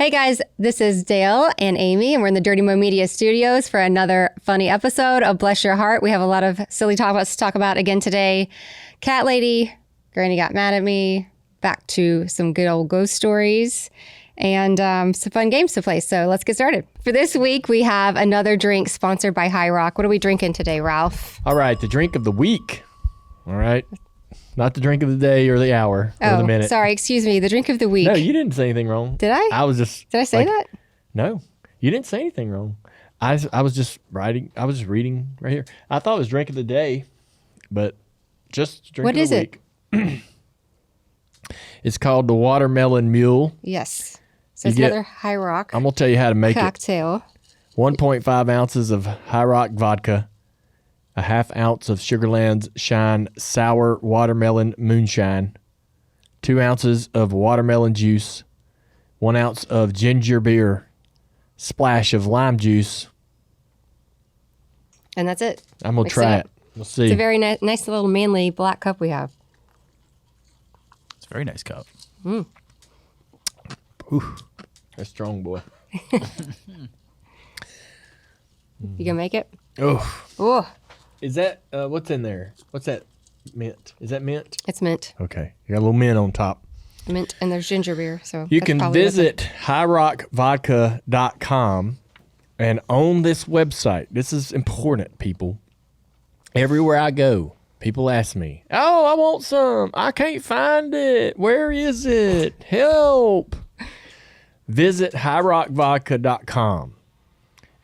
Hey guys, this is Dale and Amy, and we're in the Dirty Mo Media studios for another funny episode of Bless Your Hardt. We have a lot of silly topics to talk about again today. Cat lady, Granny got mad at me, back to some good old ghost stories, and some fun games to play. So let's get started. For this week, we have another drink sponsored by High Rock. What are we drinking today, Ralph? All right, the drink of the week. All right. Not the drink of the day or the hour or the minute. Sorry, excuse me. The drink of the week. No, you didn't say anything wrong. Did I? I was just... Did I say that? No, you didn't say anything wrong. I was just writing. I was just reading right here. I thought it was drink of the day, but just drink what of the week. What is it? It's called the Watermelon Mule. Yes. So it's another High Rock. I'm going to tell you how to make cocktail. 1.5 ounces of High Rock vodka. A half ounce of Sugarland's Shine Sour Watermelon Moonshine, 2 ounces of watermelon juice, 1 ounce of ginger beer, splash of lime juice. And that's it. I'm going to try it. We'll see. It's a very nice little manly black cup we have. It's a very nice cup. Ooh, that's strong, boy. You gonna make it? Oh. Is that, what's in there? What's that? Mint. Is that mint? It's mint. Okay. You got a little mint on top. Mint, and there's ginger beer. So you can visit highrockvodka.com and on this website, this is important, people. Everywhere I go, people ask me, oh, I want some. I can't find it. Where is it? Help. Visit highrockvodka.com.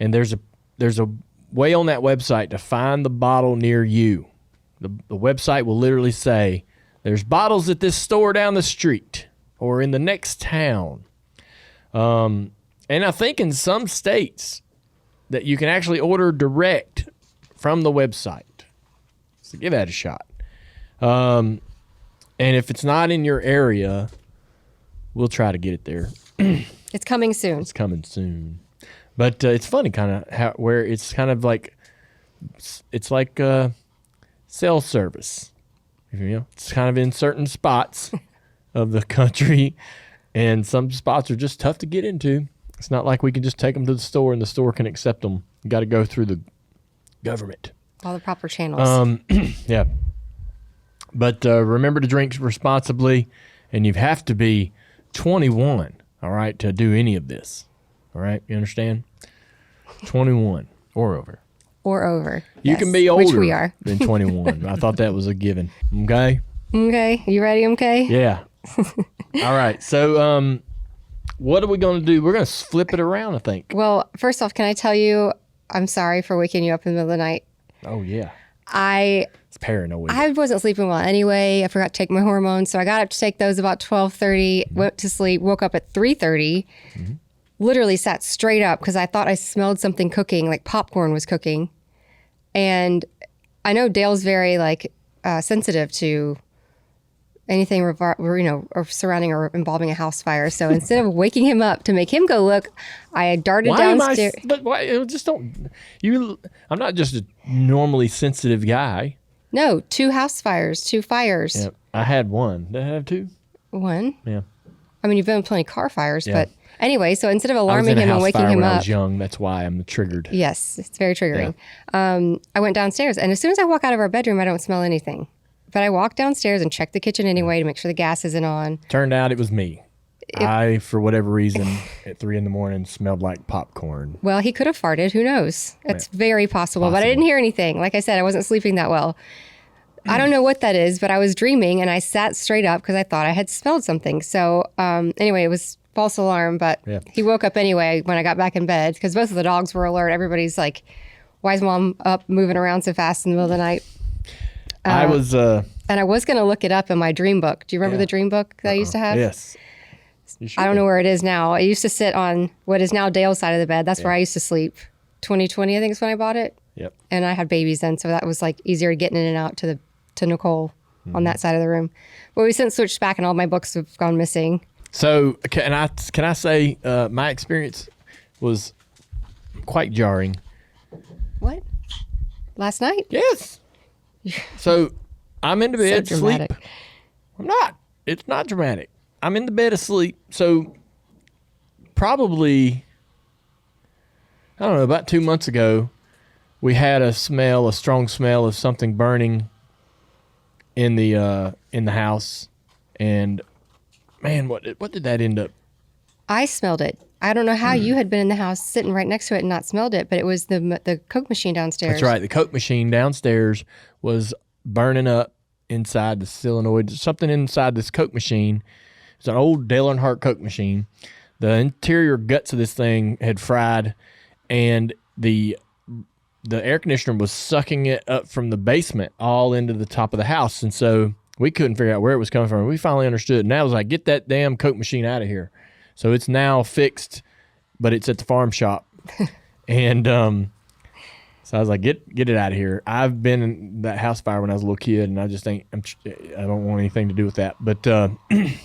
And there's a way on that website to find the bottle near you. The website will literally say, there's bottles at this store down the street or in the next town. And I think in some states that you can actually order direct from the website. So give that a shot. And if it's not in your area, we'll try to get it there. It's coming soon. It's coming soon. But it's funny kind of where it's kind of like, it's like cell service. You know, it's kind of in certain spots of the country, and some spots are just tough to get into. It's not like we can just take them to the store and the store can accept them. You got to go through the government. All the proper channels. Yeah. But remember to drink responsibly, and you have to be 21, all right, to do any of this. All right, you understand? 21 or over. Or over. You yes. can be older Which we are. than 21. I thought that was a given. Okay? Okay. You ready, MK? Yeah. All right. So what are we going to do? We're going to flip it around, I think. Well, first off, can I tell you, I'm sorry for waking you up in the middle of the night. Oh, yeah. It's paranoid. I wasn't sleeping well anyway. I forgot to take my hormones. So I got up to take those about 12:30, went to sleep, woke up at 3:30. Mm-hmm. Literally sat straight up because I thought I smelled something cooking, like popcorn was cooking. And I know Dale's very sensitive to anything surrounding or involving a house fire. So instead of waking him up to make him go look, I darted downstairs. But why? Just don't. I'm not just a normally sensitive guy. No, 2 house fires, 2 fires. Yeah, I had one. Did I have 2? 1. Yeah. I mean, you've been in plenty of car fires, yeah. but anyway, so instead of alarming him and waking him when up. I was young. That's why I'm triggered. Yes, it's very triggering. Yeah. I went downstairs, and as soon as I walk out of our bedroom, I don't smell anything. But I walked downstairs and checked the kitchen anyway to make sure the gas isn't on. Turned out it was me. I, for whatever reason, at 3 a.m, smelled like popcorn. Well, he could have farted. Who knows? It's very possible, but I didn't hear anything. Like I said, I wasn't sleeping that well. I don't know what that is, but I was dreaming, and I sat straight up because I thought I had smelled something. So anyway, it was false alarm, but he woke up anyway when I got back in bed because both of the dogs were alert. Everybody's like, why is Mom up moving around so fast in the middle of the night? I was... and I was going to look it up in my dream book. Do you remember the dream book that I used to have? Yes. I don't know where it is now. I used to sit on what is now Dale's side of the bed. That's where I used to sleep. 2020, I think is when I bought it. Yep. And I had babies then, so that was like easier getting in and out to Nicole on that side of the room. But we since switched back, and all my books have gone missing. So can I say my experience was quite jarring. What? Last night? Yes. So I'm in the bed asleep. I'm not. It's not dramatic. I'm in the bed asleep. So probably, I don't know, about 2 months ago, we had a strong smell of something burning in the house. And man, what did that end up? I smelled it. I don't know how you had been in the house sitting right next to it and not smelled it, but it was the Coke machine downstairs. That's right. The Coke machine downstairs was burning up inside the solenoid. Something inside this Coke machine. It's an old Dale Earnhardt Coke machine. The interior guts of this thing had fried, and the air conditioner was sucking it up from the basement all into the top of the house. And so we couldn't figure out where it was coming from. We finally understood. And I was like, get that damn Coke machine out of here. So it's now fixed, but it's at the farm shop. And so I was like, get it out of here. I've been in that house fire when I was a little kid, and I just think I don't want anything to do with that. But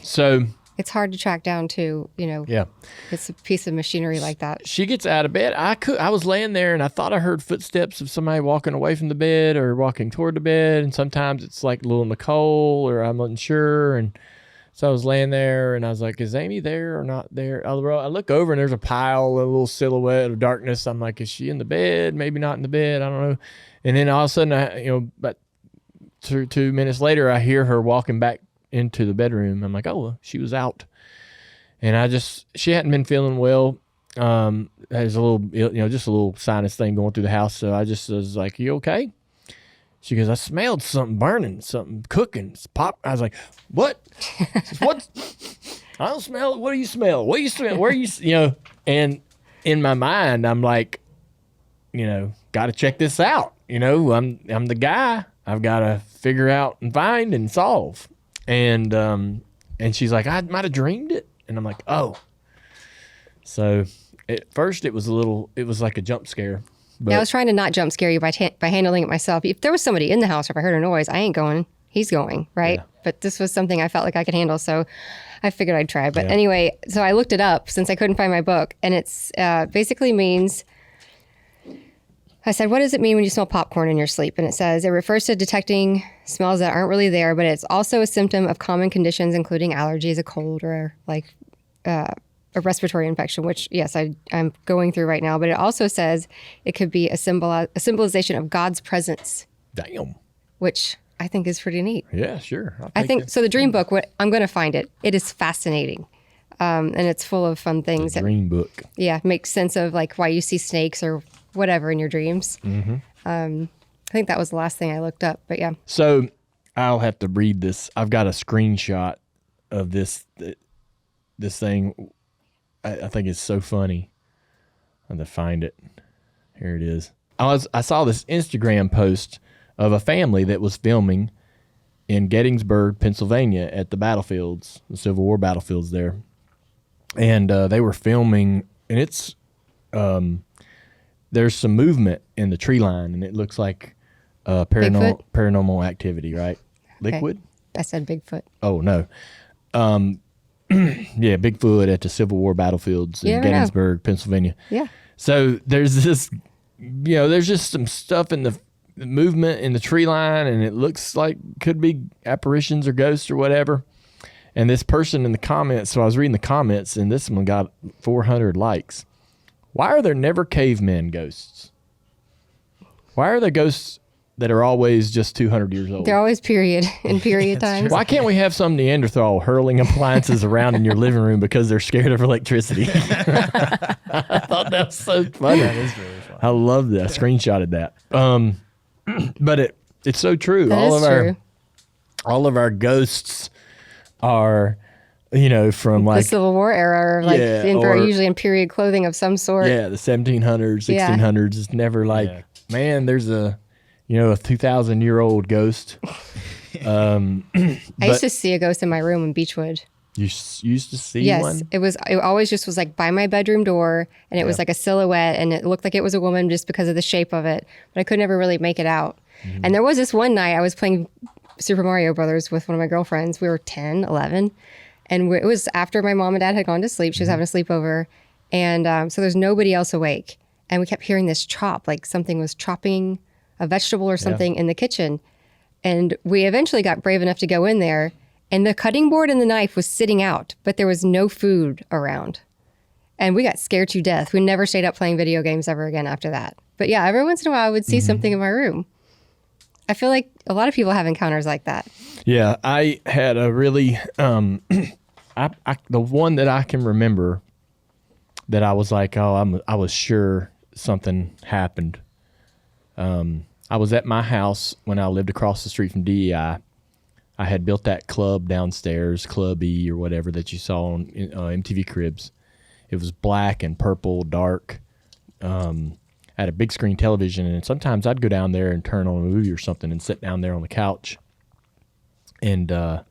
so it's hard to track down too, yeah, it's a piece of machinery like that. She gets out of bed. I was laying there, and I thought I heard footsteps of somebody walking away from the bed or walking toward the bed. And sometimes it's like little Nicole, or I'm unsure. And so I was laying there, and I was like, is Amy there or not there? I look over, and there's a pile, a little silhouette of darkness. I'm like, is she in the bed? Maybe not in the bed. I don't know. And then all of a sudden, about 2 minutes later, I hear her walking back into the bedroom. I'm like, oh, well, she was out. And she hadn't been feeling well. There's a little, just a little sinus thing going through the house. So I just was like, you okay? She goes, I smelled something burning, something cooking. It's pop. I was like, what? What? I don't smell it. What do you smell? What do you smell? Where are you, and in my mind, I'm like, got to check this out. I'm the guy. I've got to figure out and find and solve. And she's like, I might have dreamed it. And I'm like, oh. So at first it was like a jump scare. But yeah, I was trying to not jump scare you by handling it myself. If there was somebody in the house, or if I heard a noise, I ain't going. He's going, right? Yeah. But this was something I felt like I could handle, so I figured I'd try. But anyway, so I looked it up since I couldn't find my book, and it's basically means. I said, what does it mean when you smell popcorn in your sleep? And it says, it refers to detecting smells that aren't really there, but it's also a symptom of common conditions, including allergies, a cold, or like a respiratory infection, which, yes, I'm going through right now. But it also says it could be a symbolization of God's presence. Damn. Which I think is pretty neat. Yeah, sure. I think, so the dream book, I'm going to find it. It is fascinating. And it's full of fun things. The dream book. Yeah, makes sense of like why you see snakes or whatever in your dreams. Mm-hmm. I think that was the last thing I looked up, but yeah. So I'll have to read this. I've got a screenshot of this thing. I think it's so funny. I have to find it. Here it is. I saw this Instagram post of a family that was filming in Gettysburg, Pennsylvania at the battlefields, the Civil War battlefields there. And they were filming, and it's there's some movement in the tree line, and it looks like paranormal activity, right? Okay. Liquid? I said Bigfoot. Oh, no. Yeah, Bigfoot at the Civil War battlefields in Gettysburg, Pennsylvania. Yeah. So there's this, there's just some stuff in the movement in the tree line, and it looks like could be apparitions or ghosts or whatever. And this person in the comments, so I was reading the comments, and this one got 400 likes. Why are there never cavemen ghosts? Why are there ghosts that are always just 200 years old? They're always period times. Why can't we have some Neanderthal hurling appliances around in your living room because they're scared of electricity? I thought that was so funny. That is really funny. I love that. I screenshotted that. But it's so true. That is true. All of our ghosts are, from like the Civil War era, or like usually in period clothing of some sort. Yeah, the 1700s, 1600s. It's never like, man, there's a 2,000-year-old ghost. I used to see a ghost in my room in Beechwood. You used to see one? Yes, it always just was like by my bedroom door, and it was like a silhouette, and it looked like it was a woman just because of the shape of it, but I could never really make it out. Mm-hmm. And there was this one night I was playing Super Mario Brothers with one of my girlfriends. We were 10, 11, and it was after my mom and dad had gone to sleep. She was having a sleepover, and so there's nobody else awake, and we kept hearing this chop, like something was chopping a vegetable or something in the kitchen. And we eventually got brave enough to go in there, and the cutting board and the knife was sitting out, but there was no food around. And we got scared to death. We never stayed up playing video games ever again after that. But yeah, every once in a while I would see something in my room. I feel like a lot of people have encounters like that. Yeah, I had a really, the one that I can remember that I was like, I was sure something happened. I was at my house when I lived across the street from DEI. I had built that club downstairs, Club E or whatever that you saw on MTV Cribs. It was black and purple, dark. I had a big screen television, and sometimes I'd go down there and turn on a movie or something and sit down there on the couch. And I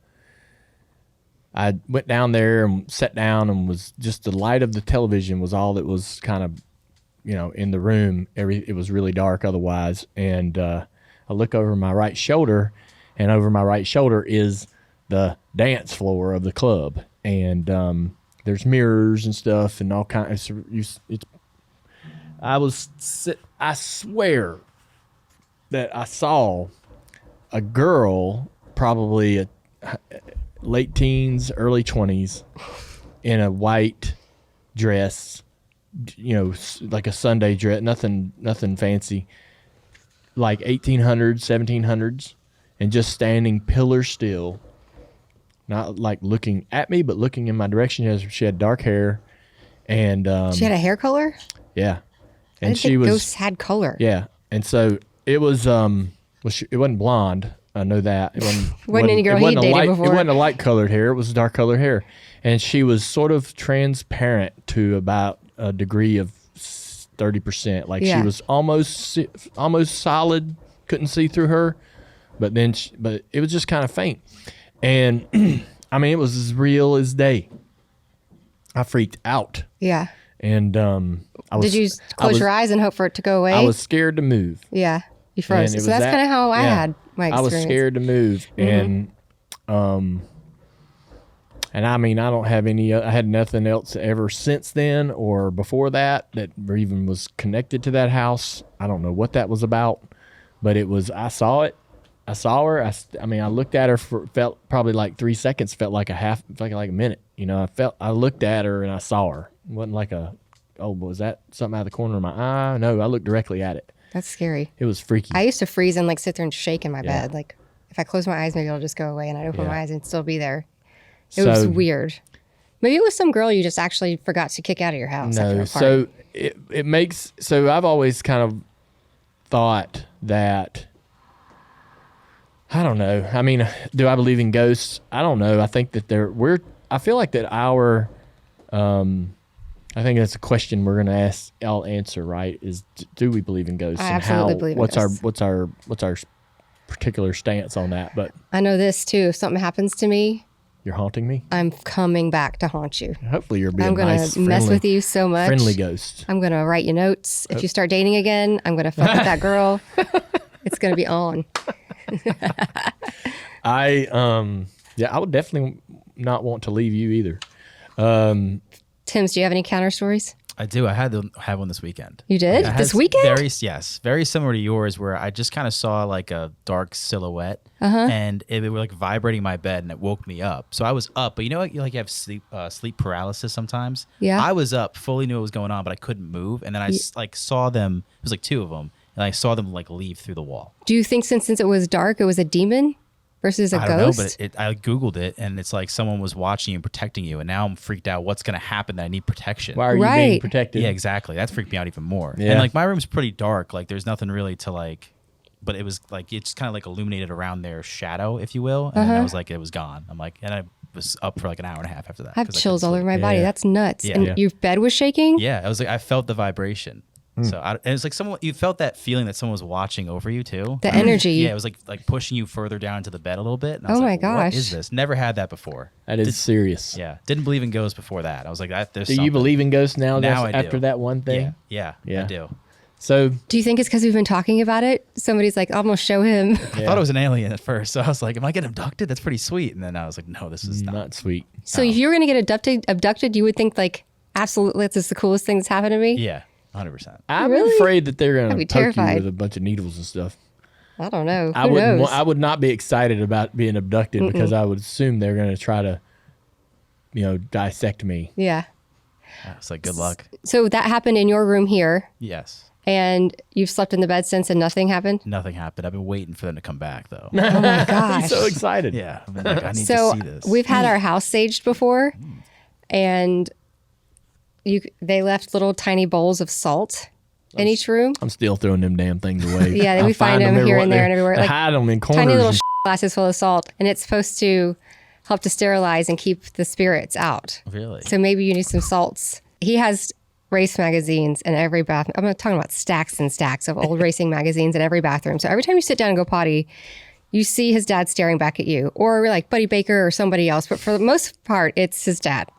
went down there and sat down, and was just the light of the television was all that was kind of, in the room. It was really dark otherwise. And I look over my right shoulder, and over my right shoulder is the dance floor of the club. And there's mirrors and stuff and all kinds. I swear that I saw a girl, probably late teens, early 20s, in a white dress, like a Sunday dress, nothing fancy, like 1800s, 1700s, and just standing pillar still, not like looking at me, but looking in my direction. She had dark hair, and she had a hair color? Yeah. And I didn't think ghosts had color. Yeah. And so it was, it wasn't blonde. I know that. It wasn't any girl he dated before. It wasn't a light colored hair. It was dark colored hair. And she was sort of transparent to about a degree of 30%. Like she was almost solid. Couldn't see through her. But it was just kind of faint. And I mean, it was as real as day. I freaked out. Yeah. And did you close your eyes and hope for it to go away? I was scared to move. Yeah, you froze. So that's kind of how I had my experience. I was scared to move, and I mean, I don't have any. I had nothing else ever since then or before that even was connected to that house. I don't know what that was about, but it was. I saw it. I saw her. I looked at her felt probably like 3 seconds. Felt like like a minute. I looked at her and I saw her. It wasn't like was that something out of the corner of my eye? No, I looked directly at it. That's scary. It was freaky. I used to freeze and sit there and shake in my bed. Like if I close my eyes, maybe it'll just go away, and I'd open my eyes and still be there. It was weird. Maybe it was some girl you just actually forgot to kick out of your house. No, so it makes. So I've always kind of thought that. I don't know. I mean, do I believe in ghosts? I don't know. I think that I feel like that our. I think that's a question we're going to ask. I'll answer, right? Is do we believe in ghosts? I absolutely believe in ghosts. What's our particular stance on that? But I know this too. If something happens to me, you're haunting me. I'm coming back to haunt you. Hopefully, you're being I'm going nice, to mess with you so much. Friendly ghost. I'm going to write you notes. If you start dating again, I'm going to fuck with that girl. It's going to be on. I would definitely not want to leave you either. Tim's, do you have any counter stories? I do. I had to have one this weekend. You did? This weekend? Very similar to yours, where I just kind of saw like a dark silhouette, and it was like vibrating my bed, and it woke me up. So I was up, but you know what? You have sleep paralysis sometimes. Yeah. I was up, fully knew what was going on, but I couldn't move, and then I saw them. It was like two of them, and I saw them leave through the wall. Do you think since it was dark, it was a demon versus a ghost? I don't know, but I Googled it, and it's like someone was watching you and protecting you, and now I'm freaked out. What's going to happen that I need protection? Why are you being protected? Yeah, exactly. That's freaked me out even more. Yeah. And my room's pretty dark. There's nothing really to but it was it's kind of illuminated around their shadow, if you will. And then I was it was gone. And I was up for an hour and a half after that. I have chills all over my body. That's nuts. Yeah. And your bed was shaking? Yeah, I was I felt the vibration. So and it's someone, you felt that feeling that someone was watching over you too. The energy. Yeah, it was like pushing you further down into the bed a little bit. And I was my gosh. what is this? Never had that before. That is serious. Yeah, didn't believe in ghosts before that. I was like, there's Do you believe in ghosts now I do. after that one thing? Yeah, I do. So do you think it's because we've been talking about it? Somebody's like, I'm going to show him. I thought it was an alien at first. So I was like, am I getting abducted? That's pretty sweet. And then I was like, no, this is not sweet. So if you were going to get abducted, you would think absolutely, that's the coolest thing that's happened to me? Yeah. 100%. I'm afraid that they're going to poke you with a bunch of needles and stuff. I don't know. Who knows? I would not be excited about being abducted because I would assume they're going to try to, dissect me. Yeah. It's like, good luck. So that happened in your room here, Yes. and you've slept in the bed since and nothing happened? Nothing happened. I've been waiting for them to come back, though. Oh my gosh. He's so excited. Yeah. I've been like, I need So to see this. we've had our house saged before, and they left little tiny bowls of salt in each room. I'm still throwing them damn things away. Yeah, we find them here and there and everywhere. Like, hide them in corners. Tiny little glasses full of salt, and it's supposed to help to sterilize and keep the spirits out. Really? So maybe you need some salts. He has race magazines in every bathroom. I'm not talking about stacks and stacks of old racing magazines in every bathroom. So every time you sit down and go potty, you see his dad staring back at you, or like Buddy Baker or somebody else. But for the most part, it's his dad.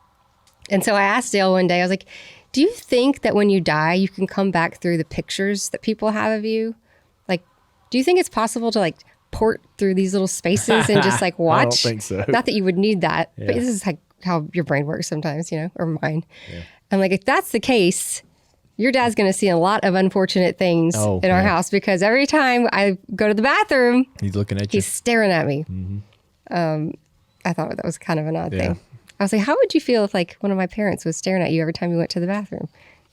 And so I asked Dale one day, I was like, do you think that when you die, you can come back through the pictures that people have of you? Like, do you think it's possible to like port through these little spaces and just like watch? I don't think so. Not that you would need that, but this is like how your brain works sometimes, or mine. Yeah. I'm like, if that's the case, your dad's going to see a lot of unfortunate things in our house, because every time I go to the bathroom, he's looking at you. He's staring at me. Mm-hmm. I thought that was kind of an odd thing. I was like, how would you feel if like one of my parents was staring at you every time you went to the bathroom?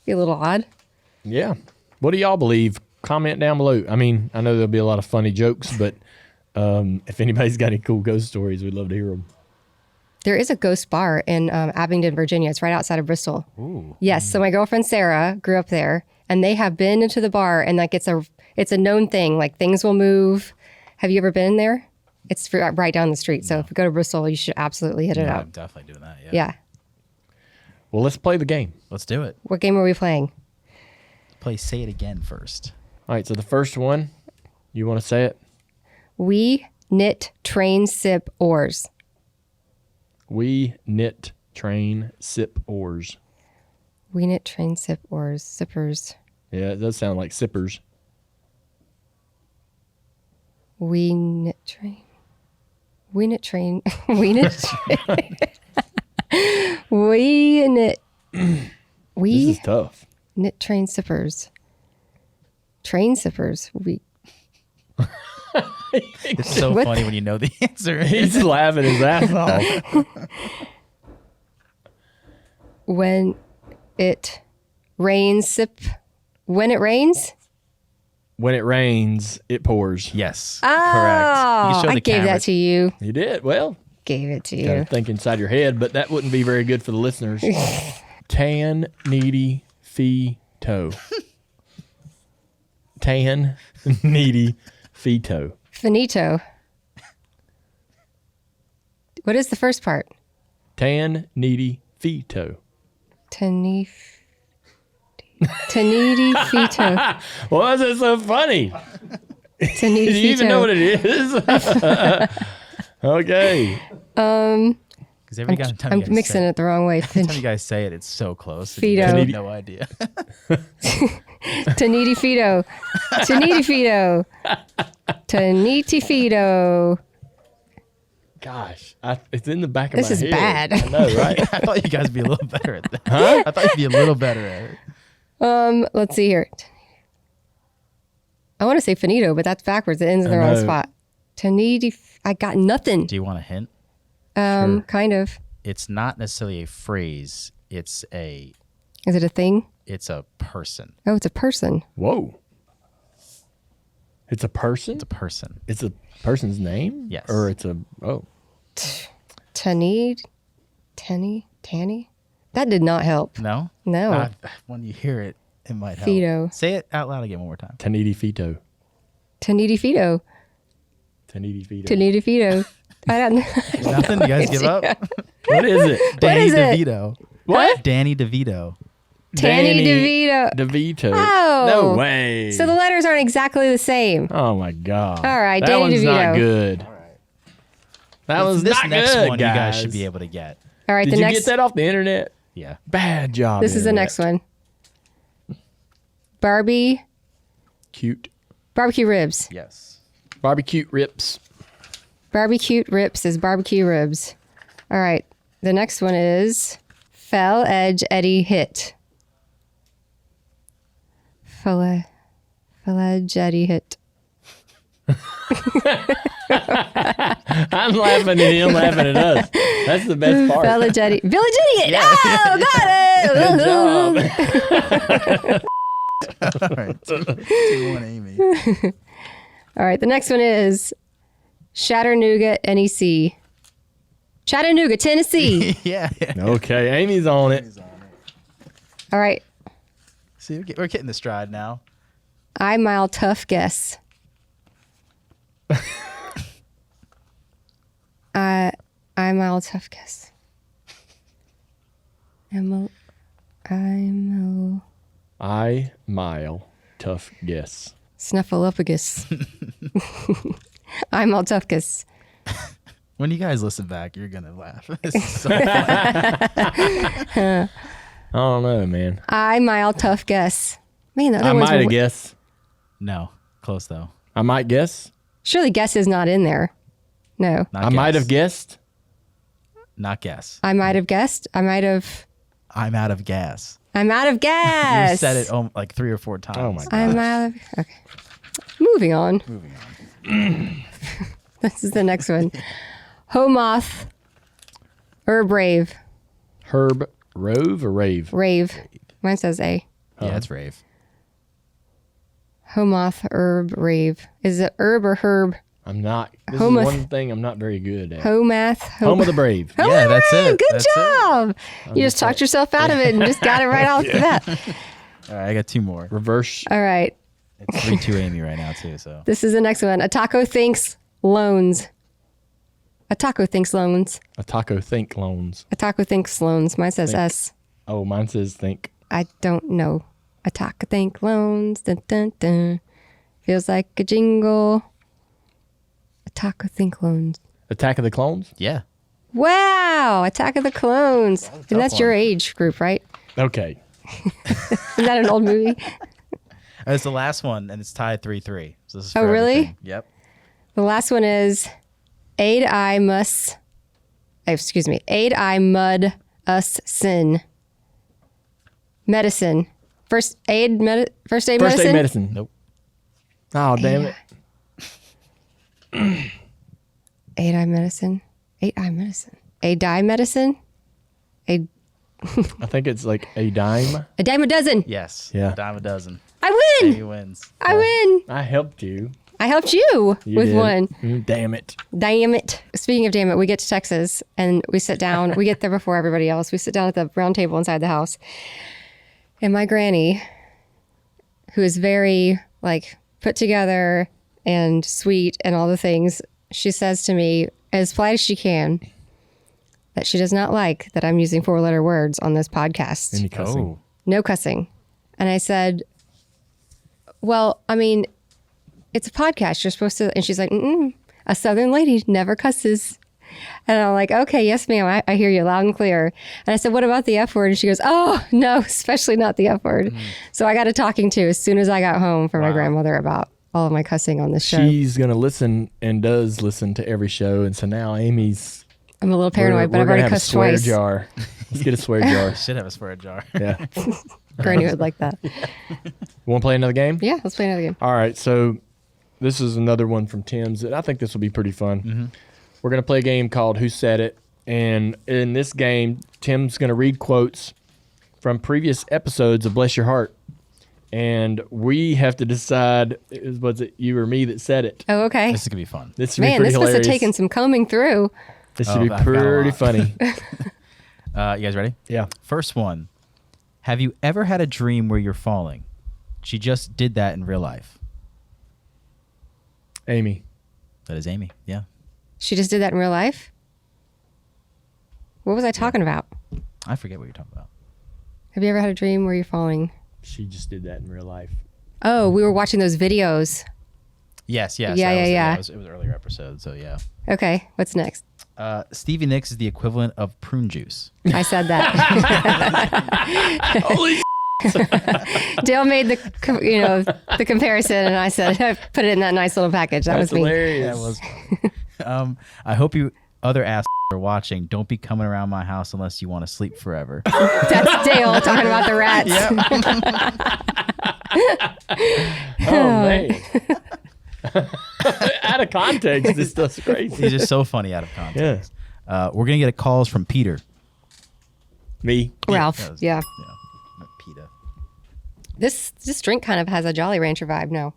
Be a little odd. Yeah. What do y'all believe? Comment down below. I mean, I know there'll be a lot of funny jokes, but if anybody's got any cool ghost stories, we'd love to hear them. There is a ghost bar in Abingdon, Virginia. It's right outside of Bristol. Ooh. Yes. So my girlfriend Sarah grew up there, and they have been into the bar, and like it's a known thing. Like things will move. Have you ever been there? It's right down the street. So if you go to Bristol, you should absolutely hit it Yeah, out. I'm definitely doing that. Yeah. Well, let's play the game. Let's do it. What game are we playing? Play Say It Again first. All right. So the first one, you want to say it? We knit, train, sip, oars. We knit, train, sip, oars. We knit, train, sip, oars. Sippers. Yeah, it does sound like sippers. We knit, train. We knit, train. We knit, train. We knit. This We is tough. knit, train, sippers. Train sippers. We. It's so What? funny when you know the answer. He's laughing his ass off. When it rains, sip. When it rains? When it rains, it pours. Yes. Oh, Correct. You can show I the gave camera. that to you. You did. Well, Gave it to got you. to think inside your head, but that wouldn't be very good for the listeners. Tan, needy, fee, toe. Tan, needy, fee, toe. Finito. What is the first part? Tan, needy, fee, toe. Tanidi fito. Why is it so funny? Tanidi Do you even know what fito. it is? Okay. Because every time I'm you guys mixing say it the wrong way. Every time you guys say it, it's so close. and you guys Fido. have no idea. Tanidi fito. Tanidi fito. Taniti fito. Gosh, it's in the back of This my is head. bad. I know, right? I thought you guys would be a little better at that. Huh? I thought you'd be a little better at it. Let's see here. I want to say finito, but that's backwards. It ends in the wrong know. spot. Tanidi. I got nothing. Do you want a hint? Kind of. It's not necessarily a phrase. It's a Is it a thing? person. Oh, it's a person. Whoa. It's a person? It's a person. It's a person's name? Yes. Or it's a, oh. Tanid. Tanny. That did not help. No? No. When you hear it, it might help. Fido. Say it out loud again one more time. Tanidi Fito. Tanidi fito. Tanidi Fito. Tanidi fito. I don't know. Nothing? You guys give up? What is it? Danny is it? DeVito. What? Danny DeVito. Tanny DeVito. DeVito. Oh. No way. So the letters aren't exactly the same. Oh my God. All right, that Danny one's not DeVito. good. That was this not next good, one guys. you guys should be able to get. All right, Did the you next. get that off the internet? Yeah. Bad job. This is the internet. next one. Barbie Cute. barbecue ribs. Yes. Barbecue rips. Barbecue ribs is barbecue ribs. All right. The next one is fell edge Eddie hit. Fell edge Eddie hit. I'm laughing at him laughing at us. That's the best part. Village idiot. Oh, got it. All right. 2-1 Amy. All right. The next one is Chattanooga, NEC. Chattanooga, Tennessee. yeah. Okay, Amy's on it. All right. See, we're getting the stride now. I mile tough guess. I mile tough guess. I mile tough guess. Snuffleupagus. I mile tough guess. When you guys listen back, you're gonna laugh. It's so funny. I don't know, man. I mile tough guess. Man, the other I ones might were have guessed. No, close though. I might guess. Surely guess is not in there. No. Not I guess. might have guessed. Not guess. I might have guessed. I'm out of gas. I'm out of gas. You said it like 3 or 4 times. Oh my God. I'm out of. Okay. Moving on. This is the next one. Homoth. Brave. Herb Rove or Rave? Rave. Mine says A. Yeah, it's rave. Homoth, rave. Is it herb or herb? I'm not. This Homoth. is one thing I'm not very good at. Homath. Home of the Brave. Home Yeah, of the that's Brave. it. Good That's it. job. You just talked yourself out of it and just got it right off the bat. All right, I got 2 more. Reverse. All right. It's 3-2 Amy right now too. So This is the next one. A taco thinks loans. A taco thinks loans. A taco think loans. A taco thinks loans. Mine says Think. S. Oh, mine says think. I don't know. A taco think loans. Dun, dun, dun. Feels like a jingle. A taco think loans. Attack of the Clones? yeah, Wow. Attack of the Clones. And that's your age group, right? Okay. Isn't that an old movie? it's the last one, and it's tied 3-3. So this is Oh, for really? everything. Yep. The last one is aid I mud us sin. Medicine. First aid medicine? First aid medicine. Nope. Oh, damn it. Aid I medicine. Aid I medicine. A die medicine? I think it's like a dime. A dime a dozen. Yes. Yeah. A dime a dozen. I win. Amy wins. I win. I helped you. I helped you with did. one. Damn it. Damn it. Speaking of damn it, we get to Texas and we sit down. We get there before everybody else. We sit down at the round table inside the house. And my granny, who is very like put together and sweet and all the things, she says to me as polite as she can that she does not like that I'm using 4-letter words on this podcast. Any cussing. Oh. No cussing. And I said, well, I mean, it's a podcast. You're supposed to. And she's like, a Southern lady never cusses. And I'm like, okay, yes, ma'am. I hear you loud and clear. And I said, what about the F word? And she goes, oh, no, especially not the F word. So I got a talking to as soon as I got home from my grandmother about all of my cussing on this show. She's going to listen and does listen to every show. And so now Amy's. I'm a little paranoid, but we're I've already gonna have cussed a swear twice. jar. Let's get a swear jar. Should have a swear jar. Yeah. Granny would like that. Want to play another game? Yeah, let's play another game. All right. So this is another one from Tim's. I think this will be pretty fun. We're going to play a game called Who Said It? And in this game, Tim's going to read quotes from previous episodes of Bless Your Hardt. And we have to decide, was it you or me that said it? Oh, okay. This is gonna be fun. This should be Man, pretty this must hilarious. have taken some combing through. This should Oh, be I've got a pretty lot. funny. You guys ready? Yeah. First one. Have you ever had a dream where you're falling? She just did that in real life. Amy. That is Amy. Yeah. She just did that in real life? What was I talking about? I forget what you're talking about. Have you ever had a dream where you're falling? She just did that in real life. Oh, we were watching those videos. Yes. Yeah, that yeah, was, yeah. It was an earlier episode, so yeah. Okay, what's next? Stevie Nicks is the equivalent of prune juice. I said that. Holy Dale made the comparison, and I said I put it in that nice little package. That That's was me. hilarious. That was. I hope you other ass are watching. Don't be coming around my house unless you want to sleep forever. That's Dale talking about the rats. Oh, man. Out of context, this stuff's crazy. These are so funny out of context. We're gonna get a calls from Peter. Me. Ralph. Yeah. Yeah. Not Peter. This drink kind of has a Jolly Rancher vibe. No.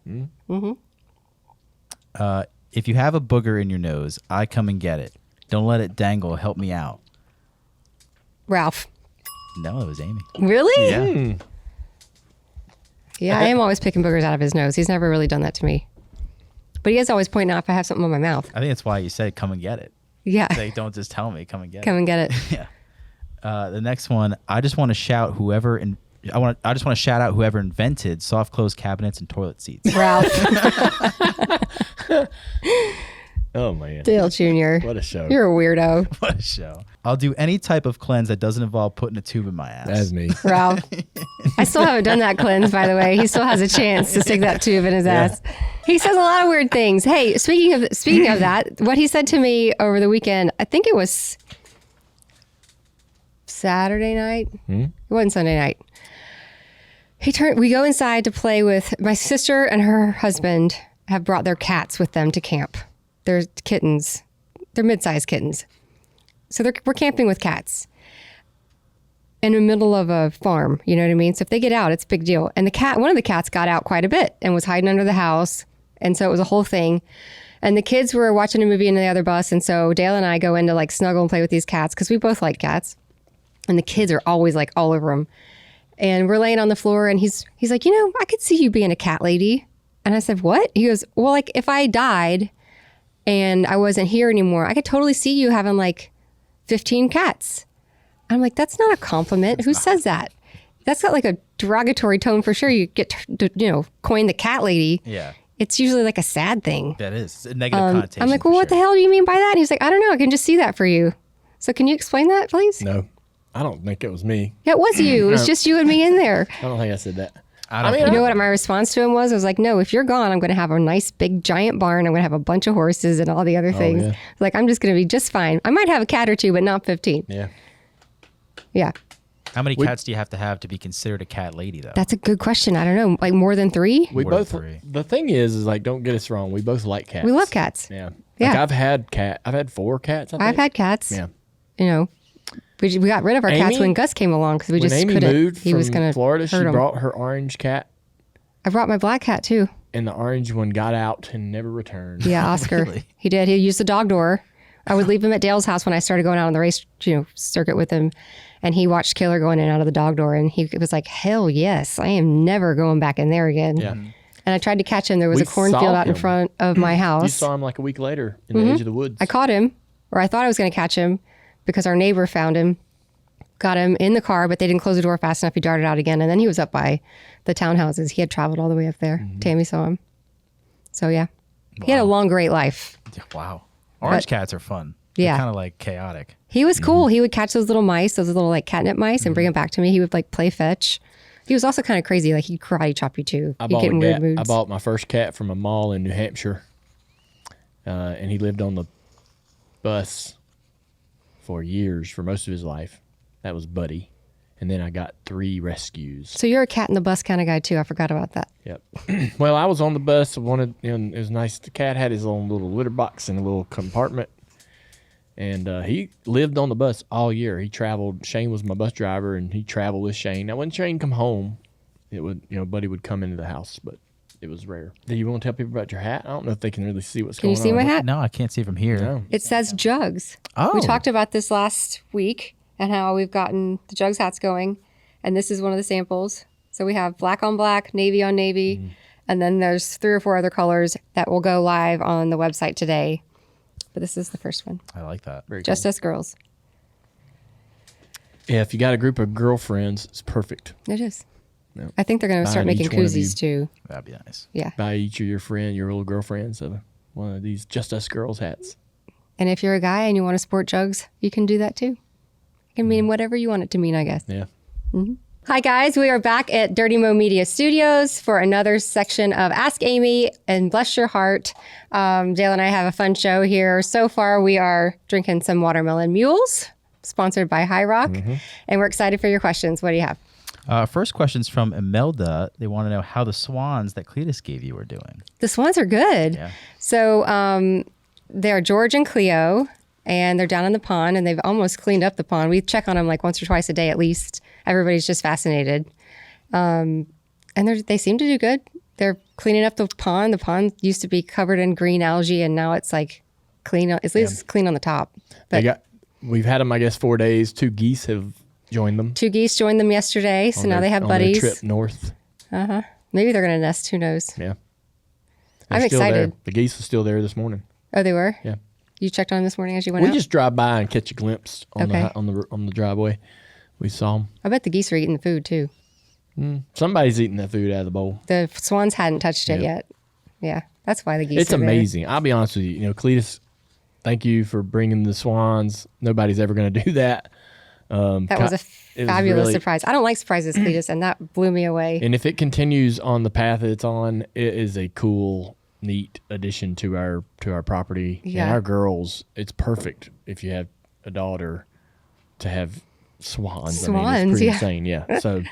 If you have a booger in your nose, I come and get it. Don't let it dangle. Help me out. Ralph. No, it was Amy. Really? Yeah. Yeah, I am always picking boogers out of his nose. He's never really done that to me. But he is always pointing out if I have something in my mouth. I think that's why you said come and get it. Yeah. Like, don't just tell me. Come and get Come it. and get it. Yeah. The next one, I just want to shout whoever I just want to shout out whoever invented soft close cabinets and toilet seats. Ralph. Oh, man. Dale Jr. What a show. You're a weirdo. What a show. I'll do any type of cleanse that doesn't involve putting a tube in my ass. That's me. Ralph. I still haven't done that cleanse, by the way. He still has a chance to stick that tube in his ass. He says a lot of weird things. Hey, speaking of that, what he said to me over the weekend, I think it was Saturday night. It wasn't Sunday night. We go inside to play with my sister, and her husband have brought their cats with them to camp. They're kittens. They're mid-sized kittens. So we're camping with cats in the middle of a farm. You know what I mean? So if they get out, it's a big deal. And one of the cats got out quite a bit and was hiding under the house. And so it was a whole thing. And the kids were watching a movie in the other bus. And so Dale and I go in to like snuggle and play with these cats because we both like cats. And the kids are always like all over them. And we're laying on the floor and he's like, I could see you being a cat lady. And I said, what? He goes, well, like if I died and I wasn't here anymore, I could totally see you having like 15 cats. I'm like, that's not a compliment. Who says that? That's got like a derogatory tone for sure. You get to, coin the cat lady. Yeah. It's usually like a sad thing. That is. It's a negative connotation. I'm like, well, what the hell do you mean by that? And he's like, I don't know. I can just see that for you. So can you explain that, please? No, I don't think it was me. Yeah, it was you. It was just you and me in there. I don't think I said that. You know what my response to him was? I was like, no, if you're gone, I'm going to have a nice big giant barn. I'm going to have a bunch of horses and all the other things. Yeah. Like, I'm just going to be just fine. I might have a cat or two, but not 15. Yeah. Yeah. How many cats do you have to be considered a cat lady, though? That's a good question. I don't know. Like more than 3? We More than both. 3. The thing is like, don't get us wrong. We both like cats. We love cats. Yeah. Yeah. Like I've had 4 cats. I think. I've had cats. Yeah. We got rid of our cats Amy- when Gus came along because we When just Amy couldn't. moved He from was going to Florida, she hurt him. brought her orange cat, I brought my black cat too. and the orange one got out and never returned. Yeah, Oscar. Really? He did. He used the dog door. I would leave him at Dale's house when I started going out on the race, circuit with him. And he watched Killer going in and out of the dog door. And he was like, hell yes, I am never going back in there again. Yeah. And I tried to catch him. There was We a cornfield saw out in him. front of my house. You saw him like a week later in the edge of the woods. I caught him, or I thought I was going to catch him because our neighbor found him, got him in the car, but they didn't close the door fast enough. He darted out again. And then he was up by the townhouses. He had traveled all the way up there. Tammy saw him. So yeah, he had a long, great life. Wow. Orange cats are fun. Yeah. They're kind of like chaotic. He was cool. He would catch those little mice, those little like catnip mice, and bring them back to me. He would like play fetch. He was also kind of crazy. Like he'd karate chop you too. I He'd get in weird moods. I bought my first cat from a mall in New Hampshire, and he lived on the bus for years, for most of his life. That was Buddy. And then I got 3 rescues. So you're a cat in the bus kind of guy too. I forgot about that. Yep. Well, I was on the bus. It was nice. The cat had his own little litter box in a little compartment. And he lived on the bus all year. He traveled. Shane was my bus driver, and he traveled with Shane. Now, when Shane come home, it would, Buddy would come into the house, but it was rare. Do you want to tell people about your hat? I don't know if they can really see what's Can going you see on. my hat? No, I can't see from here. No. It says Jugs. Oh. We talked about this last week and how we've gotten the Jugs hats going. And this is one of the samples. So we have black on black, navy on navy. And then there's 3 or 4 other colors that will go live on the website today. But this is the first one. I like that. Very Just cool. us girls. Yeah, if you got a group of girlfriends, it's perfect. It is. Yep. I think they're going to start Buy making each one of koozies too. That'd be nice. Yeah. Buy each of your little girlfriends one of these Just Us Girls hats. And if you're a guy and you want to sport Jugs, you can do that too. It can mean whatever you want it to mean, I guess. Yeah. Hi, guys. We are back at Dirty Mo Media Studios for another section of Ask Amy and Bless Your Hardt. Dale and I have a fun show here. So far, we are drinking some Watermelon Mules, sponsored by High Rock. And we're excited for your questions. What do you have? First question's from Imelda. They want to know how the swans that Cletus gave you are doing. The swans are good. Yeah. So they're George and Cleo, and they're down in the pond, and they've almost cleaned up the pond. We check on them like once or twice a day at least. Everybody's just fascinated. And they seem to do good. They're cleaning up the pond. The pond used to be covered in green algae, and now it's like clean. At least it's clean on the top. But we've had them, I guess, 4 days. 2 geese have joined them. 2 geese joined them yesterday, so now they have buddies. On their trip north. Maybe they're going to nest. Who knows? Yeah. I'm excited. There. The geese are still there this morning. Oh, they were? Yeah. You checked on them this morning as you went out? We just drive by and catch a glimpse on the driveway. We saw them. I bet the geese are eating the food too. Somebody's eating that food out of the bowl. The swans hadn't touched it yet. Yeah, that's why the geese. It's are amazing. There. I'll be honest with you. You know, Cletus, thank you for bringing the swans. Nobody's ever going to do that. That was a fabulous surprise. I don't like surprises, Cletus, and that blew me away. And if it continues on the path it's on, it is a cool, neat addition to our property. Yeah. And our girls, it's perfect if you have a daughter to have swans. I mean, it's pretty insane. Yeah. So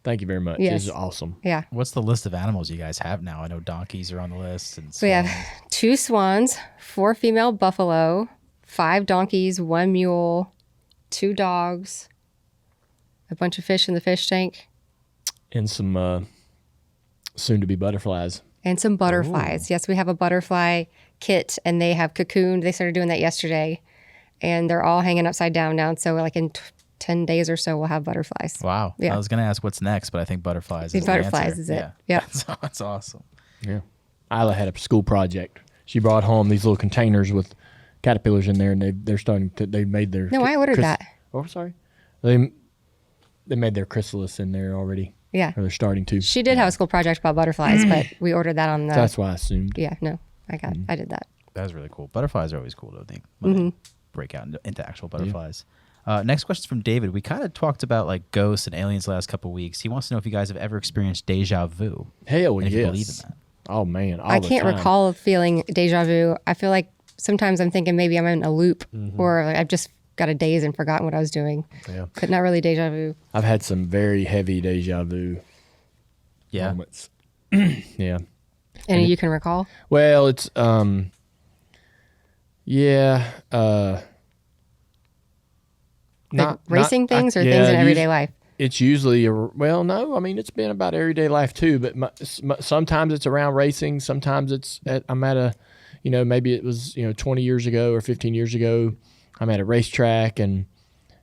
thank you very much. Yes. This is awesome. Yeah. What's the list of animals you guys have now? I know donkeys are on the list. And so we have 2 swans, 4 female buffalo, 5 donkeys, 1 mule, 2 dogs, a bunch of fish in the fish tank. And some soon-to-be butterflies. And some butterflies. Yes, we have a butterfly kit, and they have cocooned. They started doing that yesterday, and they're all hanging upside down now. So like in 10 days or so, we'll have butterflies. Wow. Yeah. I was going to ask what's next, but I think butterflies is Butterflies the is answer. it. Yeah. That's awesome. Yeah. Isla had a school project. She brought home these little containers with caterpillars in there, and they made their... No, I ordered that. Oh, sorry. They made their chrysalis in there already. Yeah. Or they're starting to. She did have a school project about butterflies, but we ordered that on the... That's why I assumed. Yeah, no, I did that. That was really cool. Butterflies are always cool, though, when they break out into actual butterflies. Next question is from David. We kind of talked about like ghosts and aliens the last couple of weeks. He wants to know if you guys have ever experienced deja vu. Hell and if yes. you believe in that. Oh, man. I can't recall feeling deja vu. I feel like sometimes I'm thinking maybe I'm in a loop or like I've just got a daze and forgotten what I was doing. Yeah. But not really deja vu. I've had some very heavy deja vu moments. Yeah. Any you can recall? Well, it's Like racing things or things in everyday life? It's usually no. I mean, it's been about everyday life too. But sometimes it's around racing. Sometimes I'm at a, maybe it was 20 years ago or 15 years ago. I'm at a racetrack and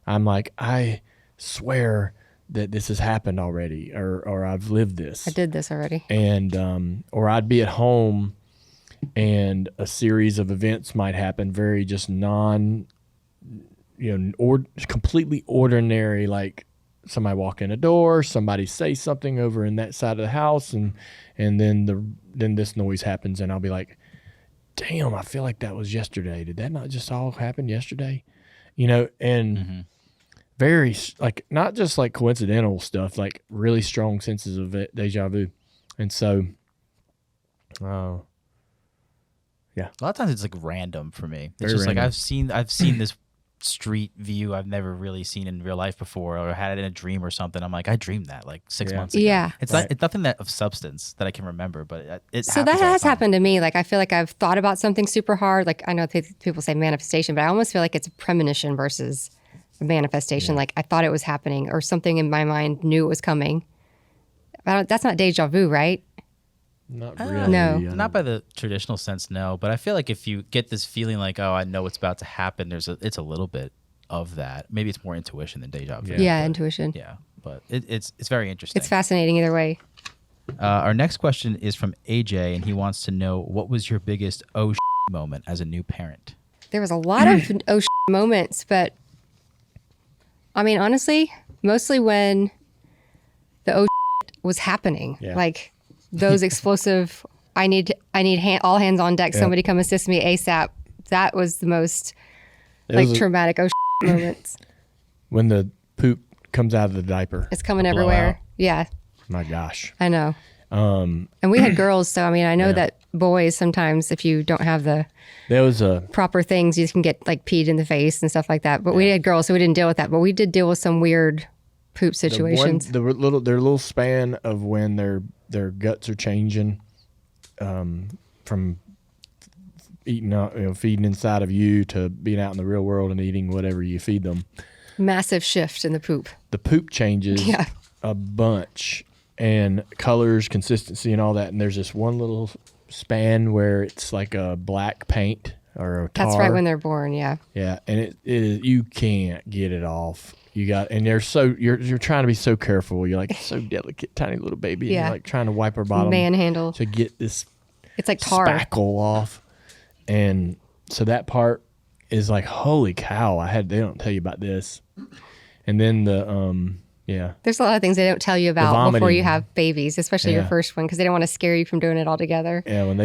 I'm like, I swear that this has happened already, or I've lived this. I did this already. And or I'd be at home, and a series of events might happen, very just completely ordinary, like somebody walk in a door, somebody say something over in that side of the house, and then this noise happens, and I'll be like, damn, I feel like that was yesterday. Did that not just all happen yesterday? And very, like, not just like coincidental stuff, like really strong senses of deja vu. And so, yeah. A lot of times it's like random for me. It's Very just random. like I've seen this street view I've never really seen in real life before, or had it in a dream or something. I'm like, I dreamed that like 6 months ago. Yeah. It's it's nothing that of substance that I can remember, but it So that has happened to me. Like, I feel like I've thought about something super hard. Like, I know people say manifestation, but I almost feel like it's a premonition versus a manifestation. Like, I thought it was happening, or something in my mind knew it was coming. That's not deja vu, right? Not really. No. Not by the traditional sense, no. But I feel like if you get this feeling like, oh, I know what's about to happen, it's a little bit of that. Maybe it's more intuition than deja vu. Yeah, but, intuition. Yeah, but it's very interesting. It's fascinating either way. Our next question is from AJ, and he wants to know, what was your biggest moment as a new parent? There was a lot of moments, but I mean, honestly, mostly when the was happening. Yeah. Like those explosive, I need all hands on deck. Yeah. Somebody come assist me ASAP. That was the most traumatic moments. When the poop comes out of the diaper. It's coming The everywhere. blowout. Yeah, My gosh. I know. And we had girls, so I mean, I know that boys sometimes, if you don't have the There was a proper things, you can get like peed in the face and stuff like that. But we had girls, so we didn't deal with that. But we did deal with some weird poop situations. Their little span of when their guts are changing, from eating feeding inside of you to being out in the real world and eating whatever you feed them. Massive shift in the poop. The poop changes a bunch, and colors, consistency, and all that. And there's this one little span where it's like a black paint or a tar. That's right when they're born. Yeah. Yeah, and it is, you can't get it off. And they're so you're trying to be so careful. You're like so delicate, tiny little baby. And you're like trying to wipe her bottom manhandle to get this. It's like tar spackle off, and so that part is like, holy cow! They don't tell you about this, and then there's a lot of things they don't tell you about before you have babies, especially your first one, because they don't want to scare you from doing it all together. Yeah, when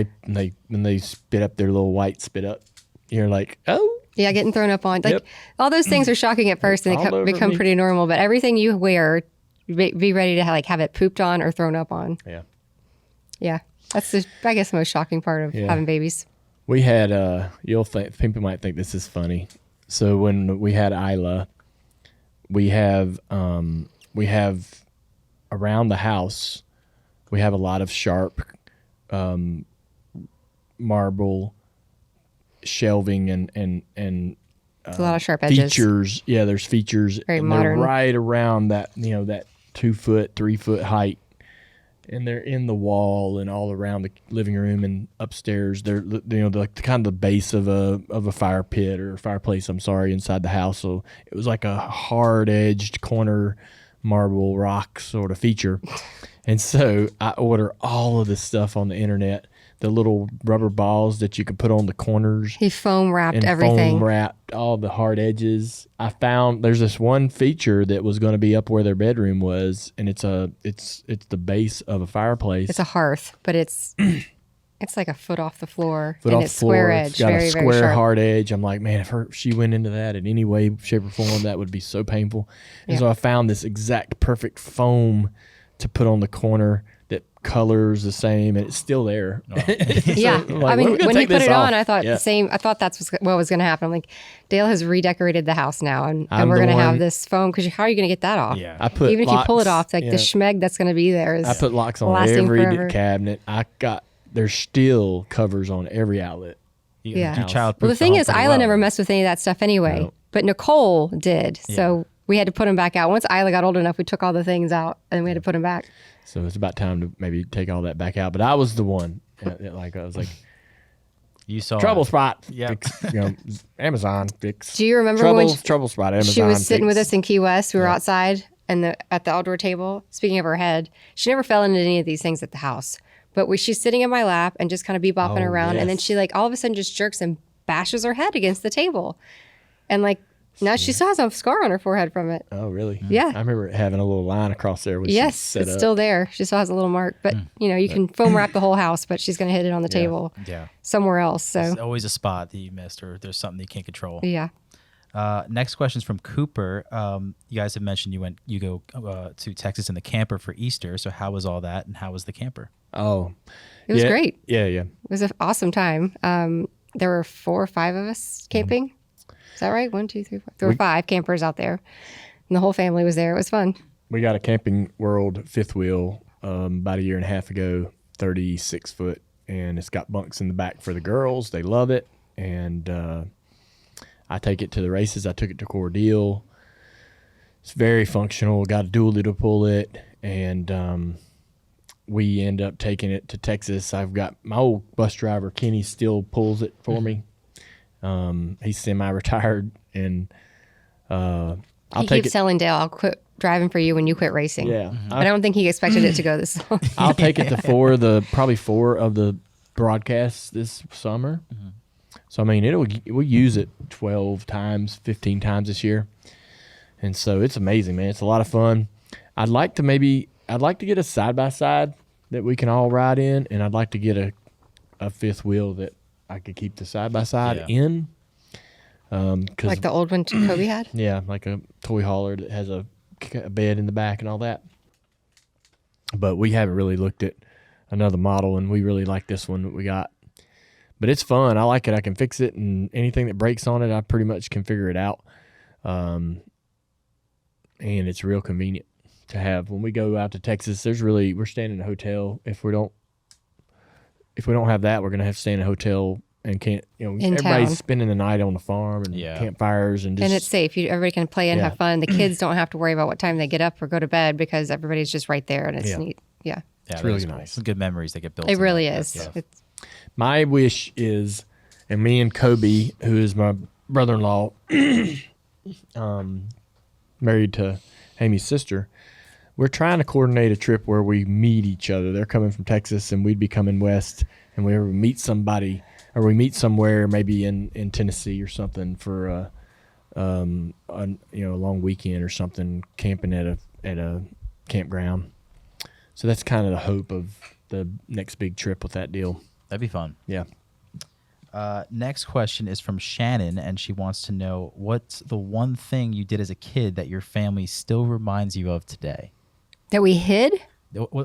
they spit up their little white spit up, you're like, oh. Yeah, getting thrown up on. Like all those things are shocking at first, and they become pretty normal. But everything you wear, be ready to have it pooped on or thrown up on. Yeah. Yeah, that's the most shocking part of having babies. We had people might think this is funny. So when we had Isla, we have around the house, we have a lot of sharp marble shelving and a lot of sharp edges. Features. Yeah, there's features. Very and modern. They're right around that, that 2 foot, 3 foot height. And they're in the wall and all around the living room and upstairs. They're like kind of the base of a fire pit or fireplace. I'm sorry, inside the house. So it was like a hard edged corner marble rock sort of feature. And so I order all of this stuff on the internet. The little rubber balls that you could put on the corners. He foam wrapped everything. Foam wrapped all the hard edges. I found there's this one feature that was going to be up where their bedroom was, and it's the base of a fireplace. It's a hearth, but it's like a foot off the floor, Square edge. It's got very, a square very sharp. hard edge. I'm like, man, if she went into that in any way, shape, or form, that would be so painful. And so I found this exact perfect foam to put on the corner that colors the same, and it's still there. Oh. Yeah, I mean, when you put it on, I thought the same. I thought that's what was going to happen. I'm like, Dale has redecorated the house now, and we're going to have this foam, because how are you going to get that off? Yeah, I put even locks, if you pull it off, like the schmeg that's going to be there is. I put locks on every cabinet. There's still covers on every outlet. Yeah. Well, the thing is, Isla never messed with any of that stuff anyway, but Nicole did. Yeah. So we had to put them back out. Once Isla got old enough, we took all the things out, and we had to put them back. So it's about time to maybe take all that back out. But I was the one. I was like, you saw trouble spot. Yeah. Amazon fix. Do you remember trouble spot? Amazon. She was sitting fix. with us in Key West. We were outside and at the outdoor table. Speaking of her head, she never fell into any of these things at the house. But she's sitting in my lap and just kind of bebopping around, and then she all of a sudden just jerks and bashes her head against the table, and now she still has a scar on her forehead from it. Oh, really? Yeah. I remember it having a little line across there. Yes, it's still there. She still has a little mark, but you can foam wrap the whole house, but she's going to hit it on the table somewhere else. So there's always a spot that you missed, or there's something you can't control. Yeah. Next question is from Cooper. You guys have mentioned you go to Texas in the camper for Easter. So how was all that, and how was the camper? Oh, it was great. Yeah. It was an awesome time. There were 4 or 5 of us camping. Is that right? 1, 2, 3, 4. There were 5 campers out there, and the whole family was there. It was fun. We got a Camping World fifth wheel about 1.5 years ago, 36 foot, and it's got bunks in the back for the girls. They love it, and I take it to the races. I took it to Cordele. It's very functional. Got a dually to pull it, and we end up taking it to Texas. I've got my old bus driver, Kenny, still pulls it for me. He's semi-retired, and he keeps telling Dale, I'll quit driving for you when you quit racing. Yeah. But I don't think he expected it to go this long. I'll take it to probably 4 of the broadcasts this summer. Mm-hmm. So, I mean, we'll use it 12 times, 15 times this year. And so it's amazing, man. It's a lot of fun. I'd like to get a side-by-side that we can all ride in, and I'd like to get a fifth wheel that I could keep the side-by-side in. Like the old one Kobe had? Yeah, like a toy hauler that has a bed in the back and all that. But we haven't really looked at another model, and we really like this one that we got. But it's fun. I like it. I can fix it, and anything that breaks on it, I pretty much can figure it out. and it's real convenient to have. When we go out to Texas, we're staying in a hotel. If we don't have that, we're gonna have to stay in a hotel and can't, In everybody's town. spending the night on the farm and campfires and just. And it's safe. Everybody can play and Yeah. have fun. The kids don't have to worry about what time they get up or go to bed because everybody's just right there, and it's Yeah. neat. Yeah, Yeah, It's really that is cool. nice. Some good memories that get built. it in really that is. stuff. It's, My wish is, and me and Kobe, who is my brother-in-law, married to Amy's sister, we're trying to coordinate a trip where we meet each other. They're coming from Texas, and we'd be coming west, and we ever meet somebody, or we meet somewhere, maybe in Tennessee or something for a long weekend or something, camping at a campground. So that's kind of the hope of the next big trip with that deal. That'd be fun. Yeah. Next question is from Shannon, and she wants to know, what's the one thing you did as a kid that your family still reminds you of today? that we hid.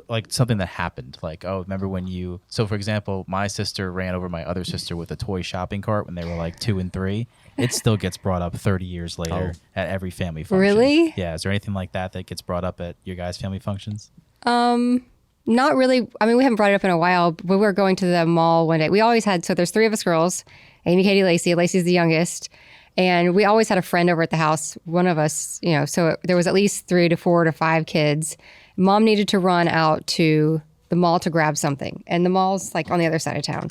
Like something that happened. Like, oh, remember when you... So, for example, my sister ran over my other sister with a toy shopping cart when they were like 2 and 3. It still gets brought up 30 years later at every family function. Really? Yeah. Is there anything like that gets brought up at your guys' family functions? Not really. I mean, we haven't brought it up in a while, but we were going to the mall one day. We always had, so there's 3 of us girls, Amy, Katie, Lacey. Lacey's the youngest. And we always had a friend over at the house, one of us, so there was at least 3 to 4 to 5 kids. Mom needed to run out to the mall to grab something. And the mall's like on the other side of town.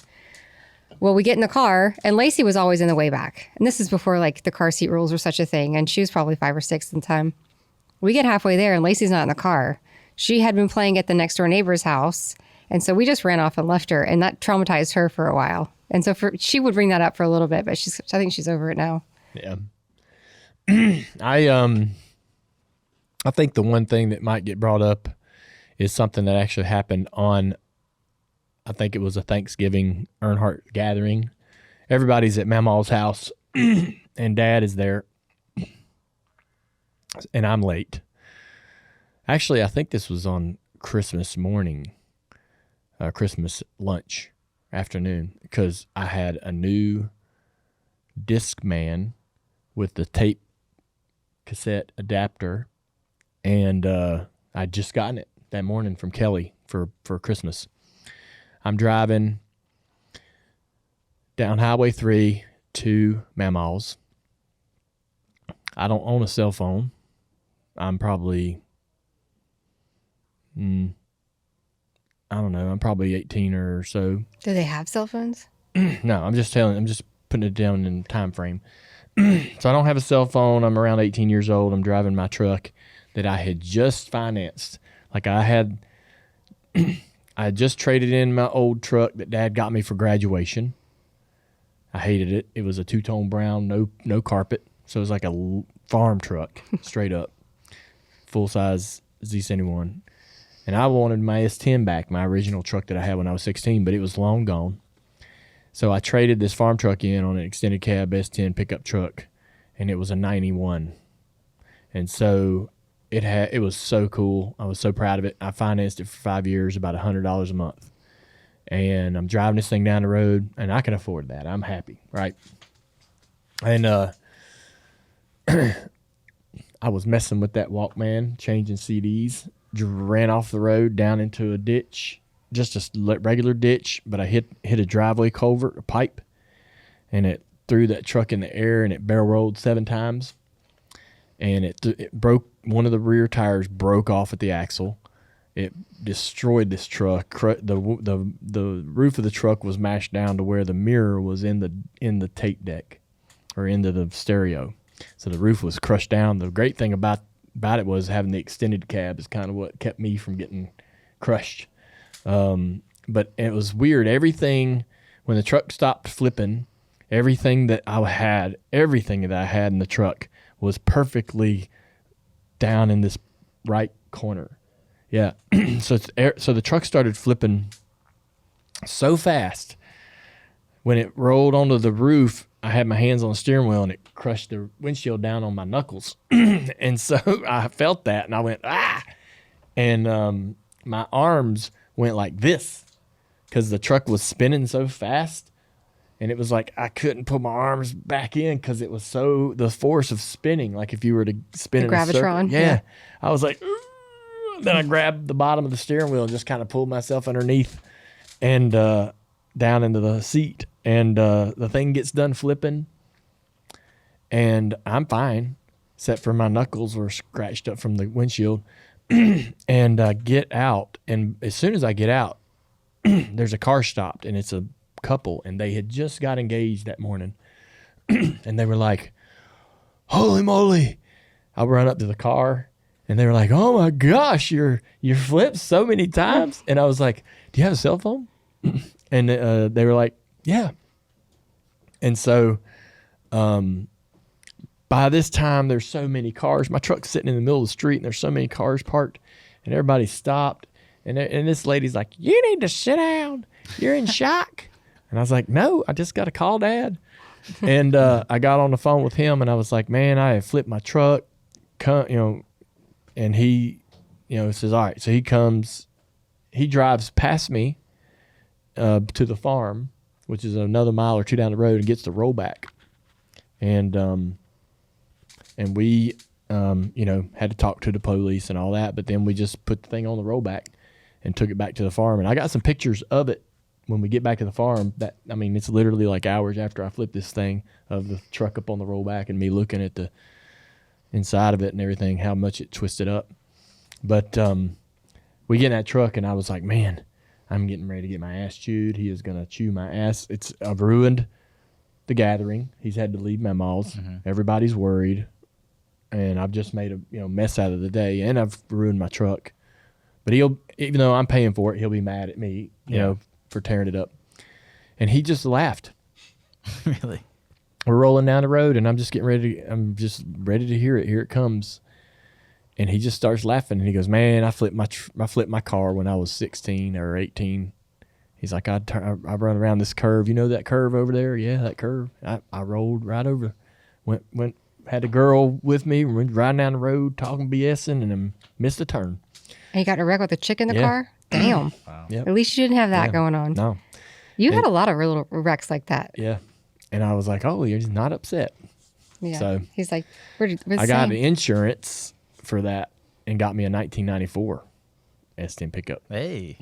Well, we get in the car, and Lacey was always in the way back. And this is before like the car seat rules were such a thing. And she was probably 5 or 6 at the time. We get halfway there, and Lacey's not in the car. She had been playing at the next door neighbor's house. And so we just ran off and left her. And that traumatized her for a while. And so she would bring that up for a little bit, but I think she's over it now. Yeah. I think the one thing that might get brought up is something that actually happened on, I think it was a Thanksgiving Earnhardt gathering. Everybody's at Mama's house and Dad is there and I'm late. Actually, I think this was on Christmas morning, Christmas lunch afternoon, because I had a new Discman with the tape cassette adapter, and I'd just gotten it that morning from Kelly for Christmas. I'm driving down Highway 3 to Mama's. I don't own a cell phone. I'm probably, I don't know, I'm probably 18 or so. Do they have cell phones? No, I'm just putting it down in time frame. So I don't have a cell phone. I'm around 18 years old. I'm driving my truck that I had just financed. Like I had just traded in my old truck that Dad got me for graduation. I hated it. It was a 2-tone brown, no carpet. So it was like a farm truck, straight up, full size Z71. And I wanted my S10 back, my original truck that I had when I was 16, but it was long gone. So I traded this farm truck in on an extended cab S10 pickup truck, and it was a 91. And so it was so cool. I was so proud of it. I financed it for 5 years, about $100 a month. And I'm driving this thing down the road, and I can afford that. I'm happy, right? And I was messing with that Walkman, changing CDs, ran off the road down into a ditch, just a regular ditch, but I hit a driveway culvert, a pipe, and it threw that truck in the air, and it barrel rolled 7 times, and it broke, one of the rear tires broke off at the axle. It destroyed this truck. The roof of the truck was mashed down to where the mirror was in the tape deck, or into the stereo. So the roof was crushed down. The great thing about it was having the extended cab is kind of what kept me from getting crushed. But it was weird. Everything, when the truck stopped flipping, everything that I had in the truck was perfectly down in this right corner. Yeah. So the truck started flipping so fast. When it rolled onto the roof, I had my hands on the steering wheel and it crushed the windshield down on my knuckles. And so I felt that and I went, ah! And my arms went like this because the truck was spinning so fast. And it was like I couldn't put my arms back in because it was so the force of spinning. Like if you were to spin in a circle. Gravitron. Yeah. I was like, "Ooh." Then I grabbed the bottom of the steering wheel and just kind of pulled myself underneath and down into the seat. And the thing gets done flipping, and I'm fine, except for my knuckles were scratched up from the windshield. And get out, and as soon as I get out, there's a car stopped, and it's a couple, and they had just got engaged that morning. And they were like, holy moly. I run up to the car, and they were like, oh my gosh, you're flipped so many times. And I was like, do you have a cell phone? And they were like, yeah. And so by this time, there's so many cars. My truck's sitting in the middle of the street, and there's so many cars parked, and everybody stopped. And this lady's like, you need to sit down. You're in shock. And I was like, no, I just got to call Dad. And I got on the phone with him, and I was like, man, I have flipped my truck. And he, says, all right. So he drives past me to the farm, which is another mile or two down the road, and gets the rollback. And we, had to talk to the police and all that, but then we just put the thing on the rollback and took it back to the farm. And I got some pictures of it when we get back to the farm. It's literally like hours after I flipped this thing of the truck up on the rollback and me looking at the inside of it and everything, how much it twisted up. But we get in that truck, and I was like, man, I'm getting ready to get my ass chewed. He is going to chew my ass. I've ruined the gathering. He's had to leave memos. Mm-hmm. Everybody's worried. And I've just made a mess out of the day, and I've ruined my truck. But even though I'm paying for it, he'll be mad at me, for tearing it up. And he just laughed. Really? We're rolling down the road, and I'm just ready to hear it. Here it comes. And he just starts laughing, and he goes, man, I flipped my car when I was 16 or 18. He's like, I run around this curve. You know that curve over there? Yeah, that curve. I rolled right over. Went had a girl with me, went riding down the road, talking BSing, and then missed a turn. And you got in a wreck with a chick in the car? Damn. Wow. Yep. At least you didn't have that going on. No. You had a lot of little wrecks like that. Yeah. And I was like, oh, you're just not upset. Yeah. So he's like, I got insurance for that and got me a 1994 S10 pickup. Hey.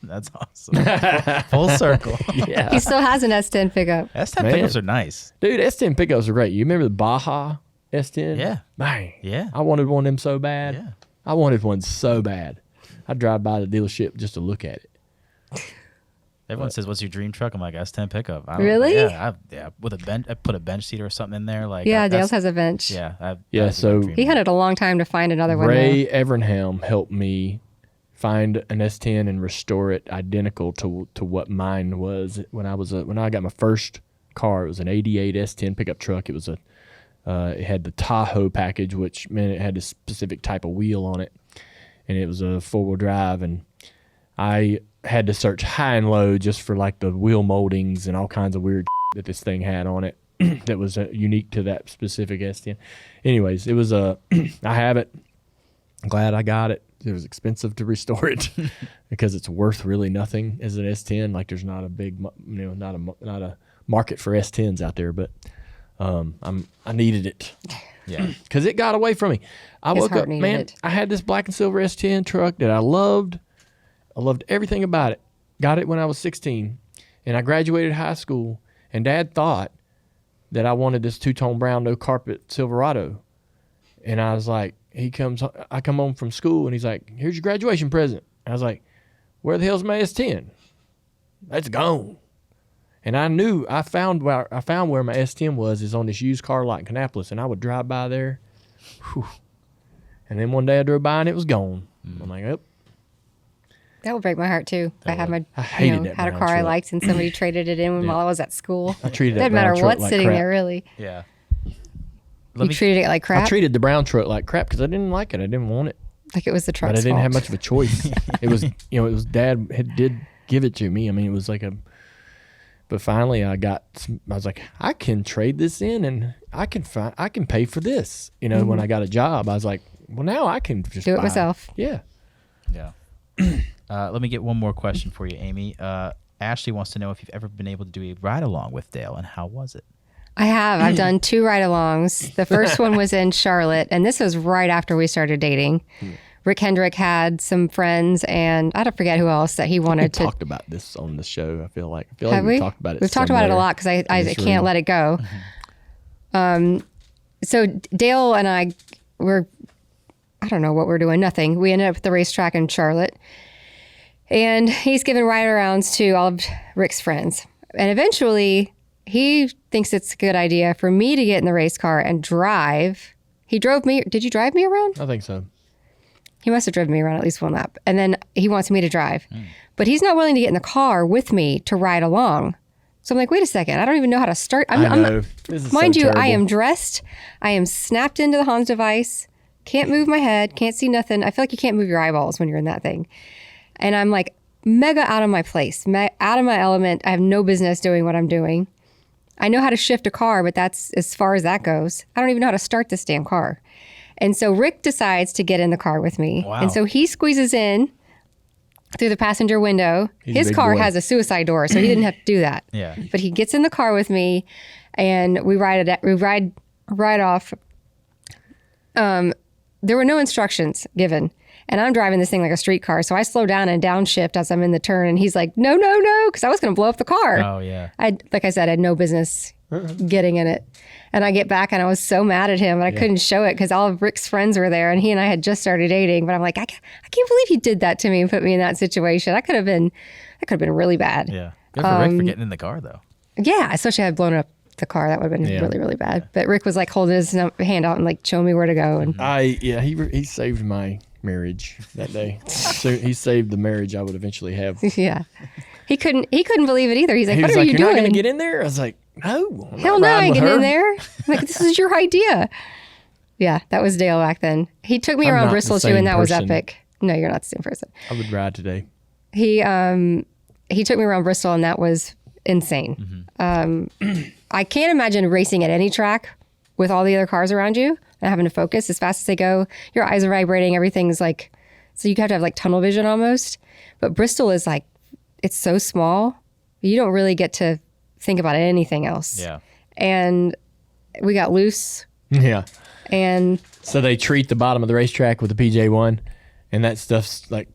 That's awesome. Full circle. Yeah. He still has an S10 pickup. S10 pickups are nice. Dude, S10 pickups are great. You remember the Baja S10? Yeah. Man. Yeah. I wanted one of them so bad. Yeah. I wanted one so bad. I'd drive by the dealership just to look at it. Everyone says, "What's your dream truck?" I'm like, S10 pickup. Really? Yeah. With a bench. I put a bench seat or something in there. Like, Dale's has a bench. Yeah. So he had it a long time to find another one. Ray Evernhelm helped me find an S10 and restore it identical to what mine was when I got my first car. It was an '88 S10 pickup truck. It was it had the Tahoe package, which meant it had a specific type of wheel on it, and it was a 4-wheel drive. And I had to search high and low just for like the wheel moldings and all kinds of weird that this thing had on it that was unique to that specific S10. Anyways, it was I have it. I'm glad I got it. It was expensive to restore it because it's worth really nothing as an S10. Like there's not a big, not a market for S10s out there, but I needed it. Yeah. Because it got away from me. I woke up, man, I had this black and silver S10 truck that I loved. I loved everything about it. Got it when I was 16, and I graduated high school, and Dad thought that I wanted this two-tone brown, no carpet Silverado. And I was like, I come home from school, and he's like, here's your graduation present. I was like, where the hell's my S10? That's gone. And I found where my S10 was is on this used car lot in Kannapolis, and I would drive by there. Whew. And then one day I drove by, and it was gone. I'm like, oh. That would break my heart too. If I had had a car truck. I liked and somebody traded it in while I was at school. I treated Doesn't matter what's sitting there, really. Yeah. You treated it like crap. I treated the brown truck like crap because I didn't like it. I didn't want it. Like it was the truck's But I didn't fault. have much of a choice. It was Dad did give it to me. I mean, it was like but finally I was like, I can trade this in and I can pay for this. When I got a job, I was like, well, now I can just do it buy myself. Yeah. Yeah. Let me get one more question for you, Amy. Ashley wants to know if you've ever been able to do a ride along with Dale, and how was it? I have. I've done 2 ride-alongs. The first one was in Charlotte, and this was right after we started dating. Rick Hendrick had some friends, and I don't forget who else that he wanted to. We talked about this on the show. I feel like Have we talked about it. We've talked about it a lot because I can't let it go. So Dale and I were, I don't know what we're doing, nothing. We ended up at the racetrack in Charlotte, and he's giving ride-arounds to all of Rick's friends. And eventually, he thinks it's a good idea for me to get in the race car and drive. He drove me. Did you drive me around? I think so. He must have driven me around at least one lap. And then he wants me to drive. But he's not willing to get in the car with me to ride along. So I'm like, wait a second. I don't even know how to start. I know. This is mind so you, terrible. I am dressed. I am snapped into the Hans device. Can't move my head. Can't see nothing. I feel like you can't move your eyeballs when you're in that thing. And I'm like mega out of my place, out of my element. I have no business doing what I'm doing. I know how to shift a car, but that's as far as that goes. I don't even know how to start this damn car. And so Rick decides to get in the car with me. Wow. And so he squeezes in through the passenger window. He's a His big ur boy. has a suicide door, so he didn't have to do that. Yeah. But he gets in the car with me, and we ride off. There were no instructions given. And I'm driving this thing like a street car. So I slow down and downshift as I'm in the turn. And he's like, no, because I was going to blow up the car. Oh, yeah. Like I said, I had no business getting in it. And I get back and I was so mad at him. And I couldn't show it because all of Rick's friends were there. And he and I had just started dating. But I'm like, I can't believe he did that to me and put me in that situation. That could have been really bad. Yeah. Good for Rick for getting in the car, though. Yeah, especially if I'd blown up the car. That would have been really, really bad. But Rick was like holding his hand out and like showing me where to go. And he saved my marriage that day. So he saved the marriage I would eventually have. yeah, he couldn't believe it either. He's like, He what was are like, you "You're doing? not going to get in there?" I was like, "No, I'm Hell not no, I riding ain't with getting her." in there. I'm like, this is your idea. Yeah, that was Dale back then. He took me I'm around not Bristol the too, same and that was person. epic. No, you're not the same person. I would ride today. He took me around Bristol, and that was insane. I can't imagine racing at any track with all the other cars around you and having to focus as fast as they go. Your eyes are vibrating. Everything's like, so you have to have like tunnel vision almost. But Bristol is like, it's so small. You don't really get to think about anything else. Yeah. And we got loose. Yeah. And So they treat the bottom of the racetrack with a PJ1, and that stuff's like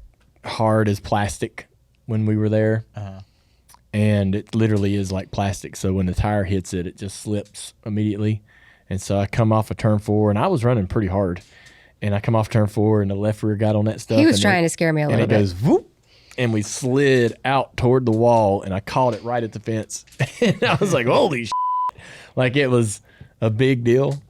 hard as plastic when we were there. And it literally is like plastic. So when the tire hits it, it just slips immediately. And so I come off of turn 4, and I was running pretty hard. And I come off turn 4, and the left rear got on that stuff. he was and trying to scare me a and little it bit. goes whoop, and we slid out toward the wall, and I caught it right at the fence. And I was like, holy shit. Like it was a big deal.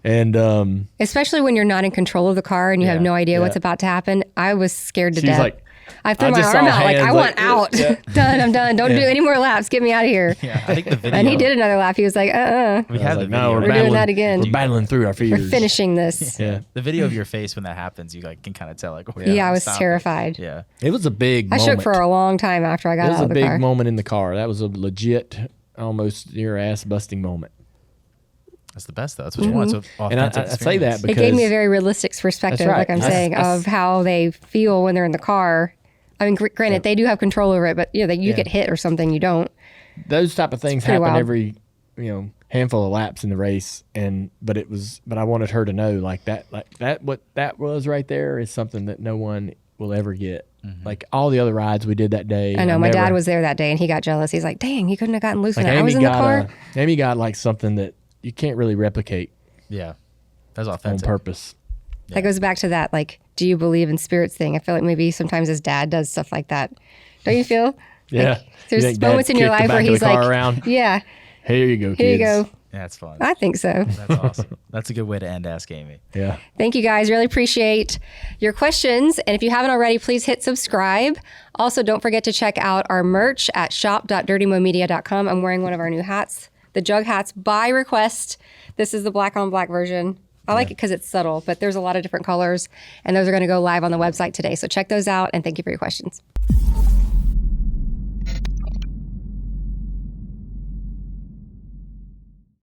And Especially when you're not in control of the car and you have no idea what's about to happen. I was scared to she's death. like, I threw I my just arm saw out like, hands I like, want out. yeah. Done, I'm done. Don't do Yeah. any more laps. Get me out of here. Yeah. I think the video. And he did another lap. He was like, We I have was the like, video. no, We're doing battling, that again. We're battling through our fears. We're finishing this. Yeah. The video of your face when that happens, you like can kind of tell like. Yeah, I was stop it. terrified. Yeah. It was a big I moment. shook for a long time after I got It was out a of the big car. moment in the car. That was a legit, almost your ass busting moment. That's the best though. That's what you want. It's an And I authentic say that experience. because It gave me a very realistic perspective, right. like I'm That's- saying, that's- of how they feel when they're in the car. I mean, granted, they do have control over it, but you get hit or something, you don't. those type of things pretty happen wild. every handful of laps in the race. But I wanted her to know like that what that was right there is something that no one will ever get. Like all the other rides we did that day. I know my dad was there that day and he got jealous. He's like, dang, he couldn't have gotten loose like when I was in the car. Amy got like something that you can't really replicate Yeah. That's on authentic. purpose. That goes back to that, like, do you believe in spirits thing? I feel like maybe sometimes his dad does stuff like that. Don't you feel? Yeah. Like, You there's think Dad moments in your kicked the life where back of the he's car like, around? yeah, Here you go, kids. here you go. Yeah, that's fun. I think so. That's awesome. That's a good way to end Ask Amy. Yeah. Thank you guys. Really appreciate your questions. And if you haven't already, please hit subscribe. Also, don't forget to check out our merch at shop.dirtymomedia.com. I'm wearing one of our new hats, the Jug hats by request. This is the black on black version. I like it because it's subtle, but there's a lot of different colors, and those are going to go live on the website today. So check those out, and thank you for your questions.